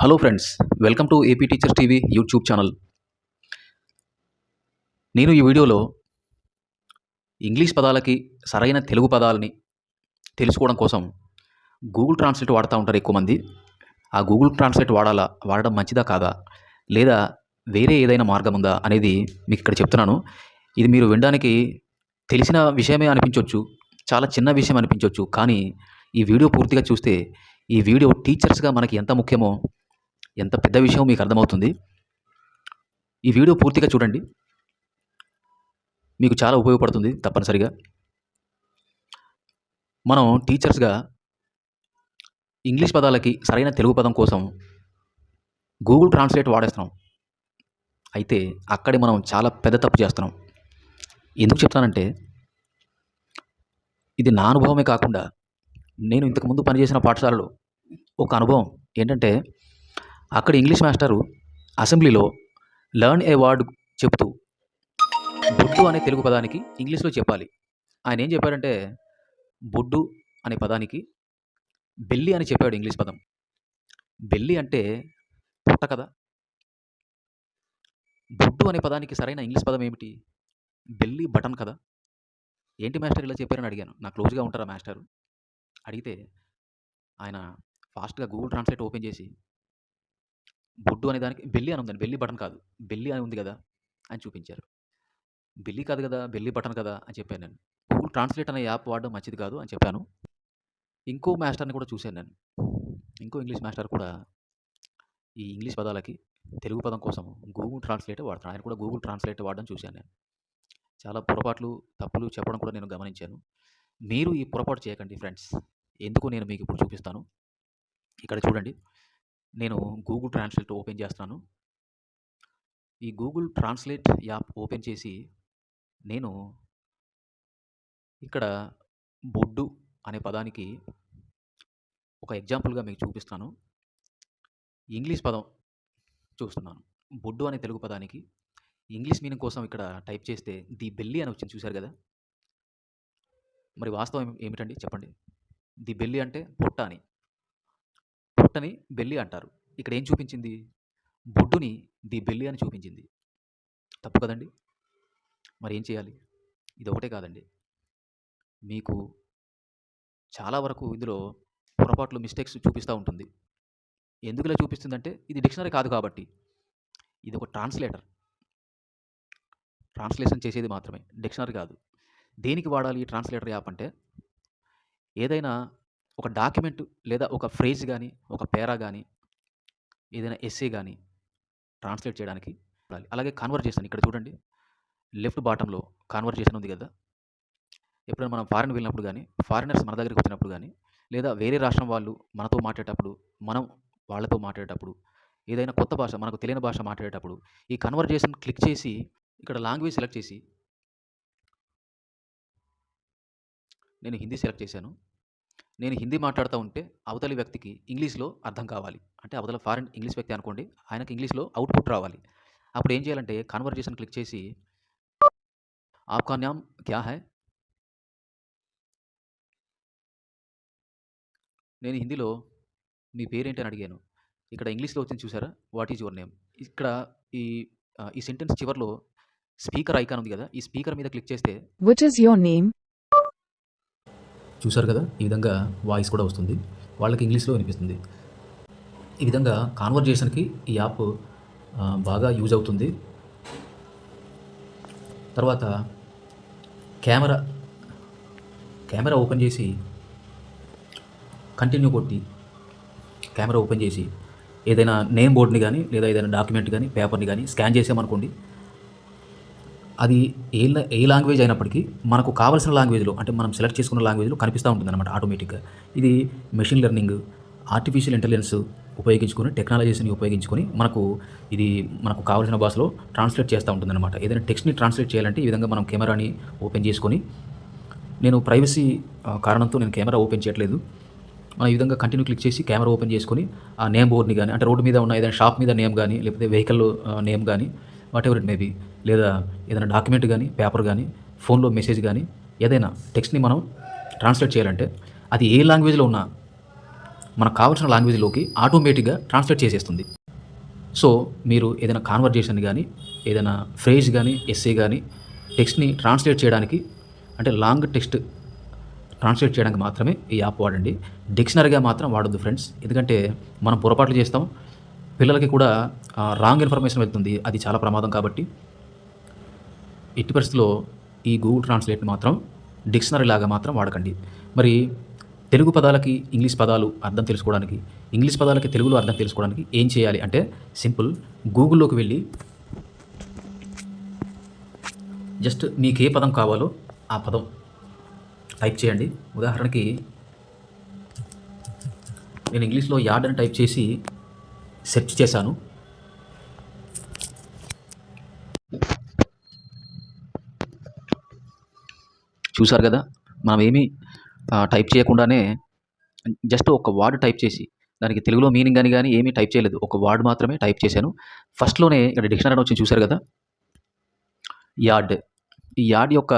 Hello friends, welcome to AP teachers TV YouTube channel. నేను ఈ వీడియోలో ఇంగ్లీష్ పదాలకి సరైన తెలుగు పదాలని తెలుసుకోవడం కోసం గూగుల్ ట్రాన్స్లేట్ వాడుతూ ఉంటారు ఎక్కువ మంది. ఆ గూగుల్ ట్రాన్స్లేట్ వాడడం మంచిదా కాదా, లేదా వేరే ఏదైనా మార్గం ఉందా అనేది మీకు ఇక్కడ చెప్తున్నాను. ఇది మీరు వినడానికి తెలిసిన విషయమే అనిపించవచ్చు, చాలా చిన్న విషయం అనిపించవచ్చు. కానీ ఈ వీడియో పూర్తిగా చూస్తే ఈ వీడియో టీచర్స్గా మనకి ఎంత ముఖ్యమో, ఎంత పెద్ద విషయం మీకు అర్థమవుతుంది. ఈ వీడియో పూర్తిగా చూడండి, మీకు చాలా ఉపయోగపడుతుంది తప్పనిసరిగా. మనం టీచర్స్గా ఇంగ్లీష్ పదాలకి సరైన తెలుగు పదం కోసం గూగుల్ ట్రాన్స్లేట్ వాడేస్తున్నాం. అయితే అక్కడే మనం చాలా పెద్ద తప్పు చేస్తున్నాం. ఎందుకు చెప్తానంటే, ఇది నా అనుభవమే కాకుండా నేను ఇంతకుముందు పనిచేసిన పాఠశాలలో ఒక అనుభవం ఏంటంటే, అక్కడ ఇంగ్లీష్ మాస్టరు అసెంబ్లీలో లర్న్ ఏ వర్డ్ చెప్తూ బొడ్డు అనే తెలుగు పదానికి ఇంగ్లీష్లో చెప్పాలి. ఆయన ఏం చెప్పాడంటే, బొడ్డు అనే పదానికి బెల్లి అని చెప్పాడు ఇంగ్లీష్ పదం. బెల్లి అంటే పొట్ట కదా. బొడ్డు అనే పదానికి సరైన ఇంగ్లీష్ పదం ఏమిటి? బెల్లి బటన్ కదా. ఏంటి మాస్టర్ ఇలా చెప్పారని అడిగాను. నా క్లోజ్గా ఉంటారా మాస్టరు అడిగితే, ఆయన ఫాస్ట్గా గూగుల్ ట్రాన్స్లేట్ ఓపెన్ చేసి బొడ్డు అనే దానికి బెల్లి అని ఉందండి, బెల్లి బటన్ కాదు, బెల్లి అని ఉంది కదా అని చూపించారు. బెల్లి కాదు కదా, బెల్లి బటన్ కదా అని చెప్పాను నేను. గూగుల్ ట్రాన్స్లేట్ అనే యాప్ వాడడం మంచిది కాదు అని చెప్పాను. ఇంకో మాస్టర్ని కూడా చూశాను నేను. ఇంకో ఇంగ్లీష్ మాస్టర్ కూడా ఈ ఇంగ్లీష్ పదాలకి తెలుగు పదం కోసం గూగుల్ ట్రాన్స్లేట్ వాడతాను. ఆయన కూడా గూగుల్ ట్రాన్స్లేట్ వాడడం చూశాను నేను. చాలా పొరపాట్లు, తప్పులు చెప్పడం కూడా నేను గమనించాను. మీరు ఈ పొరపాటు చేయకండి ఫ్రెండ్స్. ఎందుకు నేను మీకు ఇప్పుడు చూపిస్తాను. ఇక్కడ చూడండి, నేను గూగుల్ ట్రాన్స్లేట్ ఓపెన్ చేస్తున్నాను. ఈ గూగుల్ ట్రాన్స్లేట్ యాప్ ఓపెన్ చేసి నేను ఇక్కడ బొడ్డు అనే పదానికి ఒక ఎగ్జాంపుల్గా మీకు చూపిస్తాను. ఇంగ్లీష్ పదం చూస్తున్నాను. బొడ్డు అనే తెలుగు పదానికి ఇంగ్లీష్ మీనింగ్ కోసం ఇక్కడ టైప్ చేస్తే ది బెల్లి అని వచ్చింది, చూశారు కదా. మరి వాస్తవం ఏమిటండి చెప్పండి? ది బెల్లి అంటే పొట్ట అని. పొట్టని బెల్లి అంటారు. ఇక్కడ ఏం చూపించింది? బొడ్డుని ది బెల్లి అని చూపించింది. తప్పు కదండి. మరి ఏం చేయాలి? ఇది ఒకటే కాదండి, మీకు చాలా వరకు ఇందులో పొరపాట్లు, మిస్టేక్స్ చూపిస్తూ ఉంటుంది. ఎందుకు ఇలా చూపిస్తుందంటే, ఇది డిక్షనరీ కాదు కాబట్టి. ఇది ఒక ట్రాన్స్లేషన్ చేసేది మాత్రమే, డిక్షనరీ కాదు. దేనికి వాడాలి ఈ ట్రాన్స్లేటర్ యాప్ అంటే, ఏదైనా ఒక డాక్యుమెంట్ లేదా ఒక ఫ్రేజ్ కానీ, ఒక పేరా కానీ, ఏదైనా ఎస్సే కానీ ట్రాన్స్లేట్ చేయడానికి వాడాలి. అలాగే కాన్వర్జేషన్, ఇక్కడ చూడండి లెఫ్ట్ బాటంలో కాన్వర్జేషన్ ఉంది కదా. ఎప్పుడైనా మనం ఫారిన్ వెళ్ళినప్పుడు కానీ, ఫారినర్స్ మన దగ్గరికి వచ్చినప్పుడు కానీ, లేదా వేరే రాష్ట్రం వాళ్ళు మనతో మాట్లాడేటప్పుడు, మనం వాళ్ళతో మాట్లాడేటప్పుడు, ఏదైనా కొత్త భాష, మనకు తెలియని భాష మాట్లాడేటప్పుడు ఈ కన్వర్జేషన్ క్లిక్ చేసి ఇక్కడ లాంగ్వేజ్ సెలెక్ట్ చేసి, నేను హిందీ సెలెక్ట్ చేశాను. నేను హిందీ మాట్లాడుతూ ఉంటే అవతలి వ్యక్తికి ఇంగ్లీష్లో అర్థం కావాలి. అంటే అవతల ఫారిన్ ఇంగ్లీష్ వ్యక్తి అనుకోండి, ఆయనకి ఇంగ్లీష్లో అవుట్పుట్ రావాలి. అప్పుడు ఏం చేయాలంటే, కన్వర్జేషన్ క్లిక్ చేసి ఆప్కా నామ్ క్యా హై, నేను హిందీలో మీ పేరేంటి అని అడిగాను. ఇక్కడ ఇంగ్లీష్లో వచ్చింది చూసారా, వాట్ ఈజ్ యువర్ నేమ్. ఇక్కడ ఈ సెంటెన్స్ చివరిలో స్పీకర్ ఐకాన్ ఉంది కదా, ఈ స్పీకర్ మీద క్లిక్ చేస్తే What is your name? చూసారు కదా, ఈ విధంగా వాయిస్ కూడా వస్తుంది, వాళ్ళకి ఇంగ్లీష్లో వినిపిస్తుంది. ఈ విధంగా కాన్వర్జేషన్కి ఈ యాప్ బాగా యూజ్ అవుతుంది. తర్వాత కెమెరా ఓపెన్ చేసి కంటిన్యూ కొట్టి, కెమెరా ఓపెన్ చేసి ఏదైనా నేమ్ బోర్డ్ని కానీ, లేదా ఏదైనా డాక్యుమెంట్ కానీ, పేపర్ని కానీ స్కాన్ చేసామనుకోండి, అది ఏ లాంగ్వేజ్ అయినప్పటికీ మనకు కావాల్సిన లాంగ్వేజ్లో, అంటే మనం సెలెక్ట్ చేసుకున్న లాంగ్వేజ్లో కనిపిస్తూ ఉంటుంది అనమాట ఆటోమేటిక్గా. ఇది మెషిన్ లెర్నింగ్, ఆర్టిఫిషియల్ ఇంటెలిజెన్స్ ఉపయోగించుకొని, టెక్నాలజీస్ని ఉపయోగించుకొని మనకు కావాల్సిన భాషలో ట్రాన్స్లేట్ చేస్తూ ఉంటుందన్నమాట. ఏదైనా టెక్స్ట్ని ట్రాన్స్లేట్ చేయాలంటే ఈ విధంగా మనం కెమెరాని ఓపెన్ చేసుకొని, నేను ప్రైవసీ కారణంతో నేను కెమెరా ఓపెన్ చేయట్లేదు. మనం ఈ విధంగా కంటిన్యూ క్లిక్ చేసి కెమెరా ఓపెన్ చేసుకొని ఆ నేమ్ బోర్డ్ని కానీ, అంటే రోడ్డు మీద ఉన్న ఏదైనా షాప్ మీద నేమ్ కానీ, లేకపోతే వెహికల్ నేమ్ కానీ, వాట్ ఎవర్ ఇట్ మేబీ, లేదా ఏదైనా డాక్యుమెంట్ కానీ, పేపర్ కానీ, ఫోన్లో మెసేజ్ కానీ, ఏదైనా టెక్స్ట్ని మనం ట్రాన్స్లేట్ చేయాలంటే అది ఏ లాంగ్వేజ్లో ఉన్నా మనకు కావాల్సిన లాంగ్వేజ్లోకి ఆటోమేటిక్గా ట్రాన్స్లేట్ చేసేస్తుంది. సో మీరు ఏదైనా కాన్వర్జేషన్ కానీ, ఏదైనా ఫ్రేజ్ కానీ, ఎస్సే కానీ, టెక్స్ట్ని ట్రాన్స్లేట్ చేయడానికి, అంటే లాంగ్ టెక్స్ట్ ట్రాన్స్లేట్ చేయడానికి మాత్రమే ఈ యాప్ వాడండి. డిక్షనరీగా మాత్రం వాడొద్దు ఫ్రెండ్స్. ఎందుకంటే మనం పొరపాట్లు చేస్తాం, పిల్లలకి కూడా రాంగ్ ఇన్ఫర్మేషన్ వెళ్తుంది. అది చాలా ప్రమాదం. కాబట్టి ఎట్టి పరిస్థితుల్లో ఈ గూగుల్ ట్రాన్స్లేట్ని మాత్రం డిక్షనరీ లాగా మాత్రం వాడకండి. మరి తెలుగు పదాలకి ఇంగ్లీష్ పదాలు అర్థం తెలుసుకోవడానికి, ఇంగ్లీష్ పదాలకి తెలుగులో అర్థం తెలుసుకోవడానికి ఏం చేయాలి అంటే సింపుల్. గూగుల్లోకి వెళ్ళి జస్ట్ మీకు ఏ పదం కావాలో ఆ పదం టైప్ చేయండి. ఉదాహరణకి నేను ఇంగ్లీష్లో యార్డ్ అని టైప్ చేసి సెర్చ్ చేశాను. చూసారు కదా, మనం ఏమీ టైప్ చేయకుండానే జస్ట్ ఒక వర్డ్ టైప్ చేసి దానికి తెలుగులో మీనింగ్ అని కానీ ఏమీ టైప్ చేయలేదు. ఒక వర్డ్ మాత్రమే టైప్ చేశాను. ఫస్ట్లోనే ఇక్కడ డిక్షనరీ వచ్చి చూశారు కదా, యార్డ్. ఈ యార్డ్ యొక్క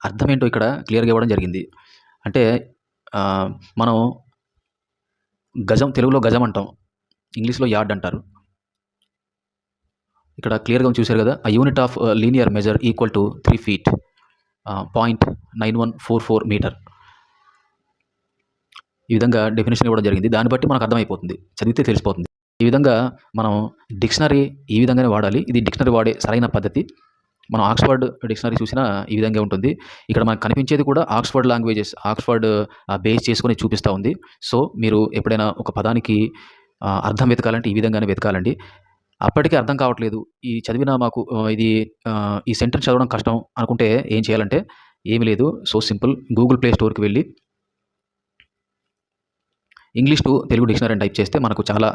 అర్థం ఏంటో ఇక్కడ క్లియర్గా ఇవ్వడం జరిగింది. అంటే మనం గజం, తెలుగులో గజం అంటాం, ఇంగ్లీష్లో యార్డ్ అంటారు. ఇక్కడ క్లియర్గా చూశారు కదా, ఆ unit of linear measure equal to 3 feet 0.9144 metre. ఈ విధంగా డెఫినేషన్ ఇవ్వడం జరిగింది. దాన్ని బట్టి మనకు అర్థమైపోతుంది, చదివితే తెలిసిపోతుంది. ఈ విధంగా మనం డిక్షనరీ ఈ విధంగానే వాడాలి. ఇది డిక్షనరీ వాడే సరైన పద్ధతి. మనం ఆక్స్ఫర్డ్ డిక్షనరీ చూసినా ఈ విధంగా ఉంటుంది. ఇక్కడ మనకు కనిపించేది కూడా ఆక్స్ఫర్డ్ లాంగ్వేజెస్, ఆక్స్ఫర్డ్ బేస్ చేసుకొని చూపిస్తూ ఉంది. సో మీరు ఎప్పుడైనా ఒక పదానికి అర్థం వెతకాలంటే ఈ విధంగానే వెతకాలండి. అప్పటికే అర్థం కావట్లేదు, ఈ చదివిన మాకు ఈ సెంటెన్స్ చదవడం కష్టం అనుకుంటే ఏం చేయాలంటే ఏమీ లేదు. సో సింపుల్, గూగుల్ ప్లే స్టోర్కి వెళ్ళి ఇంగ్లీష్ టు తెలుగు డిక్షనరీ అని టైప్ చేస్తే మనకు చాలా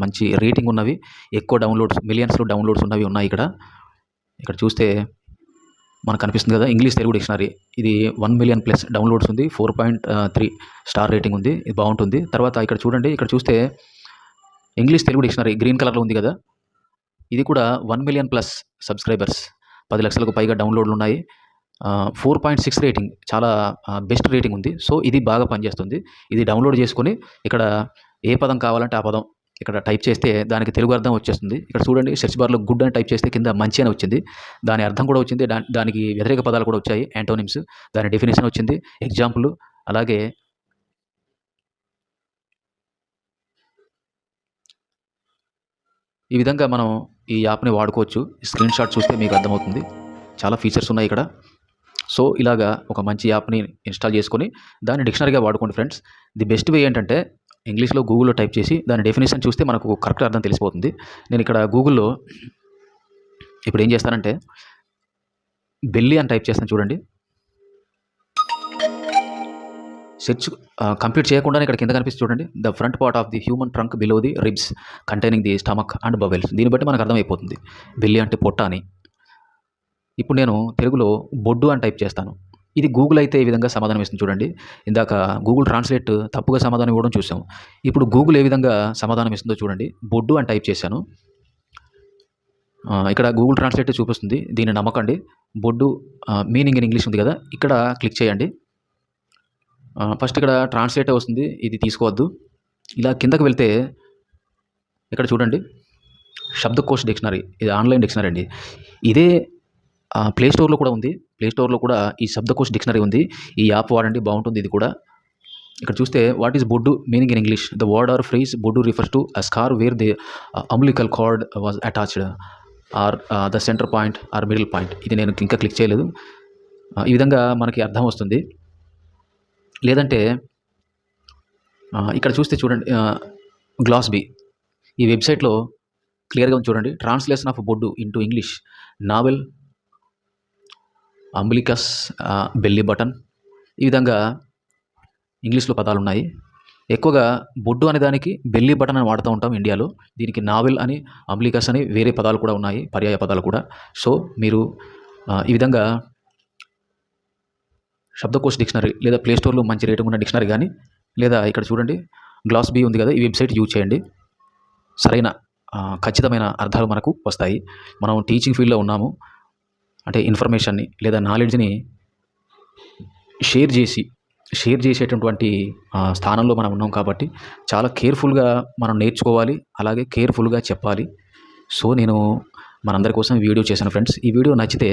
మంచి రేటింగ్ ఉన్నవి, ఎక్కువ డౌన్లోడ్స్, మిలియన్స్లో డౌన్లోడ్స్ ఉన్నవి ఉన్నాయి. ఇక్కడ చూస్తే మనకు కనిపిస్తుంది కదా, ఇంగ్లీష్ తెలుగు డిక్షనరీ. ఇది 1 million+ డౌన్లోడ్స్ ఉంది, 4.3 స్టార్ రేటింగ్ ఉంది. ఇది బాగుంటుంది. తర్వాత ఇక్కడ చూడండి, ఇక్కడ చూస్తే ఇంగ్లీష్ తెలుగు డిక్షనరీ గ్రీన్ కలర్లో ఉంది కదా, ఇది కూడా 1 million+ సబ్స్క్రైబర్స్, 10 లక్షలకు పైగా డౌన్లోడ్లు ఉన్నాయి, 4.6 రేటింగ్, చాలా బెస్ట్ రేటింగ్ ఉంది. సో ఇది బాగా పనిచేస్తుంది. ఇది డౌన్లోడ్ చేసుకొని ఇక్కడ ఏ పదం కావాలంటే ఆ పదం ఇక్కడ టైప్ చేస్తే దానికి తెలుగు అర్థం వచ్చేస్తుంది. ఇక్కడ చూడండి, సెర్చ్ బార్లో గుడ్ అని టైప్ చేస్తే కింద మంచి అని వచ్చింది, దాని అర్థం కూడా వచ్చింది. దానికి వ్యతిరేక పదాలు కూడా వచ్చాయి, యాంటోనిమ్స్, దాని డెఫినేషన్ వచ్చింది, ఎగ్జాంపుల్. అలాగే ఈ విధంగా మనం ఈ యాప్ని వాడుకోవచ్చు. స్క్రీన్ షాట్ చూస్తే మీకు అర్థమవుతుంది, చాలా ఫీచర్స్ ఉన్నాయి ఇక్కడ. సో ఇలాగా ఒక మంచి యాప్ని ఇన్స్టాల్ చేసుకొని దాన్ని డిక్షనరీగా వాడుకోండి ఫ్రెండ్స్. ది బెస్ట్ వే ఏంటంటే ఇంగ్లీష్లో గూగుల్లో టైప్ చేసి దాని డెఫినేషన్ చూస్తే మనకు కరెక్ట్ అర్థం తెలిసిపోతుంది. నేను ఇక్కడ గూగుల్లో ఇప్పుడు ఏం చేస్తానంటే బెల్లి అని టైప్ చేస్తాను చూడండి. సెర్చ్ కంప్లీట్ చేయకుండానే ఇక్కడ కింద కనిపిస్తుంది చూడండి, the front part of the human trunk below the ribs containing the stomach and bowels. దీన్ని బట్టి మనకు అర్థమైపోతుంది బెల్లి అంటే పొట్ట అని. ఇప్పుడు నేను తెలుగులో బొడ్డు అని టైప్ చేస్తాను. ఇది గూగుల్ అయితే ఈ విధంగా సమాధానం ఇస్తుంది చూడండి. ఇందాక గూగుల్ ట్రాన్స్లేట్ తప్పుగా సమాధానం ఇవ్వడం చూసాం. ఇప్పుడు గూగుల్ ఏ విధంగా సమాధానం ఇస్తుందో చూడండి. బొడ్డు అని టైప్ చేశాను, ఇక్కడ గూగుల్ ట్రాన్స్లేట్ చూపిస్తుంది, దీన్ని నమ్మకండి. బొడ్డు మీనింగ్ ఇన్ ఇంగ్లీష్ ఉంది కదా, ఇక్కడ క్లిక్ చేయండి. ఫస్ట్ ఇక్కడ ట్రాన్స్లేట్ వస్తుంది, ఇది తీసుకోవద్దు. ఇలా కిందకు వెళ్తే ఇక్కడ చూడండి, శబ్దకోశ్ డిక్షనరీ, ఇది ఆన్లైన్ డిక్షనరీ అండి. ఇదే ప్లే స్టోర్లో కూడా ఉంది. ప్లే స్టోర్లో కూడా ఈ శబ్దకోశ్ డిక్షనరీ ఉంది. ఈ యాప్ వాడండి, బాగుంటుంది ఇది కూడా. ఇక్కడ చూస్తే వాట్ ఈస్ బొడ్డు meaning in English, the word or phrase బొడ్డు refers to a scar where the umbilical cord was attached or the centre point or middle point. ఇది నేను ఇంకా క్లిక్ చేయలేదు. ఈ విధంగా మనకి అర్థం వస్తుంది. లేదంటే ఇక్కడ చూస్తే చూడండి, గ్లాస్ బి, ఈ వెబ్సైట్లో క్లియర్గా ఉంది చూడండి. ట్రాన్స్లేషన్ ఆఫ్ బొడ్డు into English, navel, umbilicus, belly button. ఈ విధంగా ఇంగ్లీష్లో పదాలు ఉన్నాయి. ఎక్కువగా బొడ్డు అనే దానికి బెల్లీ బటన్ అని వాడుతూ ఉంటాం ఇండియాలో. దీనికి నావెల్ అని, అంబ్లికస్ అని వేరే పదాలు కూడా ఉన్నాయి, పర్యాయ పదాలు కూడా. సో మీరు ఈ విధంగా శబ్దకోశ్ డిక్షనరీ లేదా ప్లే స్టోర్లో మంచి రేటింగ్ ఉన్న డిక్షనరీ కానీ, లేదా ఇక్కడ చూడండి గ్లాస్ బి ఉంది కదా, ఈ వెబ్సైట్ యూజ్ చేయండి. సరైన ఖచ్చితమైన అర్థాలు మనకు వస్తాయి. మనం టీచింగ్ ఫీల్డ్లో ఉన్నాము అంటే ఇన్ఫర్మేషన్ని లేదా నాలెడ్జ్ని షేర్ చేసి షేర్ చేసేటటువంటి స్థానంలో మనం ఉన్నాం కాబట్టి చాలా కేర్ఫుల్గా మనం నేర్చుకోవాలి. అలాగే కేర్ఫుల్గా చెప్పాలి. సో, నేను మనందరి కోసం వీడియో చేశాను ఫ్రెండ్స్. ఈ వీడియో నచ్చితే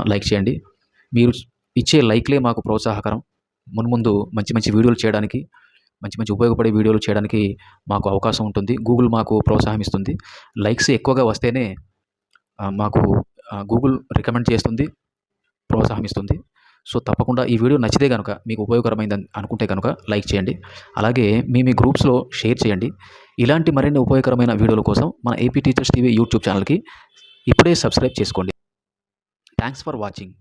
లైక్ చేయండి. మీరు ఇచ్చే లైక్‌లే మాకు ప్రోత్సాహకరం. మున్ముందు మంచి మంచి వీడియోలు చేయడానికి, మంచి మంచి ఉపయోగపడే వీడియోలు చేయడానికి మాకు అవకాశం ఉంటుంది. గూగుల్ మాకు ప్రోత్సాహం ఇస్తుంది. లైక్స్ ఎక్కువగా వస్తేనే మాకు గూగుల్ రికమెండ్ చేస్తుంది, ప్రోత్సాహం ఇస్తుంది. సో, తప్పకుండా ఈ వీడియో నచ్చితే గనుక, మీకు ఉపయోగకరమైందని అనుకుంటే గనుక లైక్ చేయండి. అలాగే మీ గ్రూప్స్‌లో షేర్ చేయండి. ఇలాంటి మరిన్ని ఉపయోగకరమైన వీడియోల కోసం మన ఏపీ టీచర్స్ టీవీ యూట్యూబ్ ఛానల్‌కి ఇప్పుడే సబ్స్క్రైబ్ చేసుకోండి. Thanks for watching.